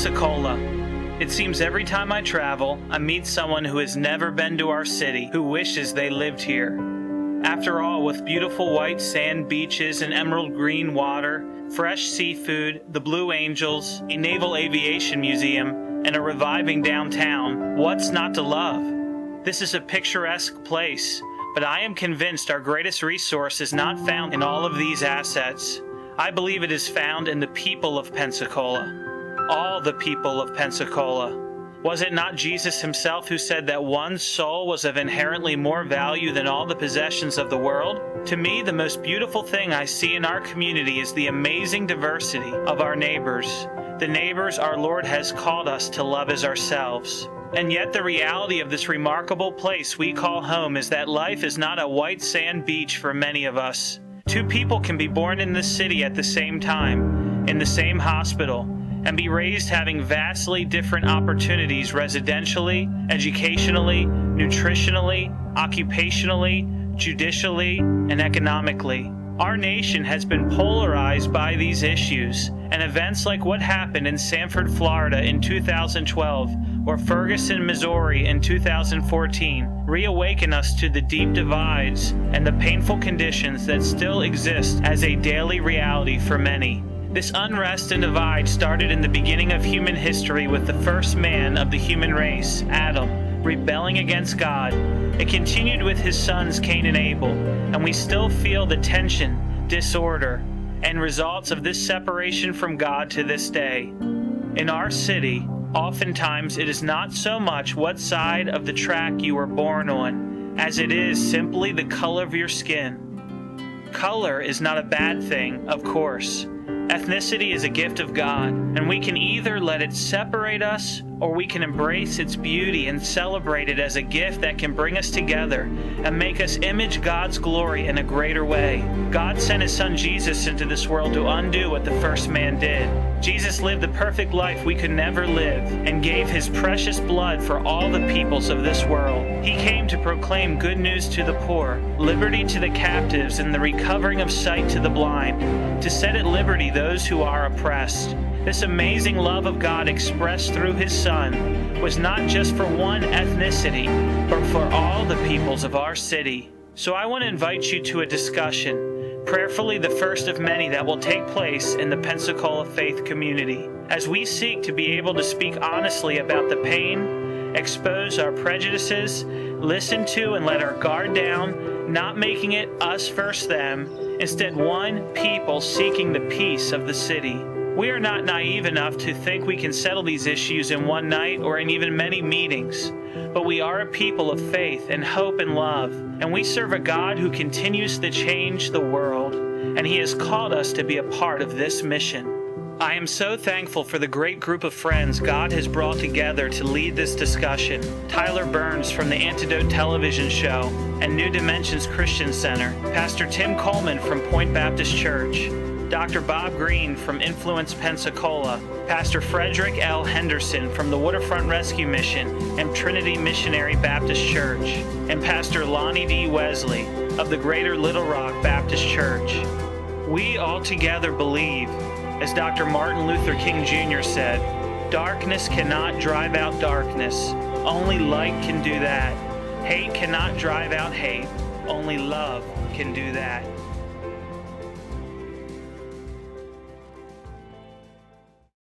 Pensacola. It seems every time I travel, I meet someone who has never been to our city who wishes they lived here. After all, with beautiful white sand beaches and emerald green water, fresh seafood, the Blue Angels, a naval aviation museum, and a reviving downtown, what's not to love? This is a picturesque place, but I am convinced our greatest resource is not found in all of these assets. I believe it is found in the people of Pensacola. All the people of Pensacola. Was it not Jesus himself who said that one soul was of inherently more value than all the possessions of the world? To me, the most beautiful thing I see in our community is the amazing diversity of our neighbors. The neighbors our Lord has called us to love as ourselves. And yet the reality of this remarkable place we call home is that life is not a white sand beach for many of us. Two people can be born in this city at the same time, in the same hospital, and be raised having vastly different opportunities residentially, educationally, nutritionally, occupationally, judicially, and economically. Our nation has been polarized by these issues, and events like what happened in Sanford, Florida in 2012, or Ferguson, Missouri in 2014, reawaken us to the deep divides and the painful conditions that still exist as a daily reality for many. This unrest and divide started in the beginning of human history with the first man of the human race, Adam, rebelling against God. It continued with his sons Cain and Abel, and we still feel the tension, disorder, and results of this separation from God to this day. In our city, oftentimes it is not so much what side of the track you were born on, as it is simply the color of your skin. Color is not a bad thing, of course. Ethnicity is a gift of God, and we can either let it separate us, or we can embrace its beauty and celebrate it as a gift that can bring us together and make us image God's glory in a greater way. God sent his son Jesus into this world to undo what the first man did. Jesus lived the perfect life we could never live and gave his precious blood for all the peoples of this world. He came to proclaim good news to the poor, liberty to the captives, and the recovering of sight to the blind, to set at liberty those who are oppressed. This amazing love of God expressed through his Son was not just for one ethnicity, but for all the peoples of our city. So I want to invite you to a discussion, prayerfully the first of many that will take place in the Pensacola faith community, as we seek to be able to speak honestly about the pain, expose our prejudices, listen to and let our guard down, not making it us versus them, instead one people seeking the peace of the city. We are not naive enough to think we can settle these issues in one night or in even many meetings, but we are a people of faith and hope and love, and we serve a God who continues to change the world, and he has called us to be a part of this mission. I am so thankful for the great group of friends God has brought together to lead this discussion. Tyler Burns from the Antidote television show and New Dimensions Christian Center, Pastor Tim Coleman from Point Baptist Church, Dr. Bob Greene from Influence Pensacola, Pastor Frederick L. Henderson from the Waterfront Rescue Mission and Trinity Missionary Baptist Church, and Pastor Lonnie D. Wesley of the Greater Little Rock Baptist Church. We all together believe, as Dr. Martin Luther King Jr. said, darkness cannot drive out darkness. Only light can do that. Hate cannot drive out hate. Only love can do that.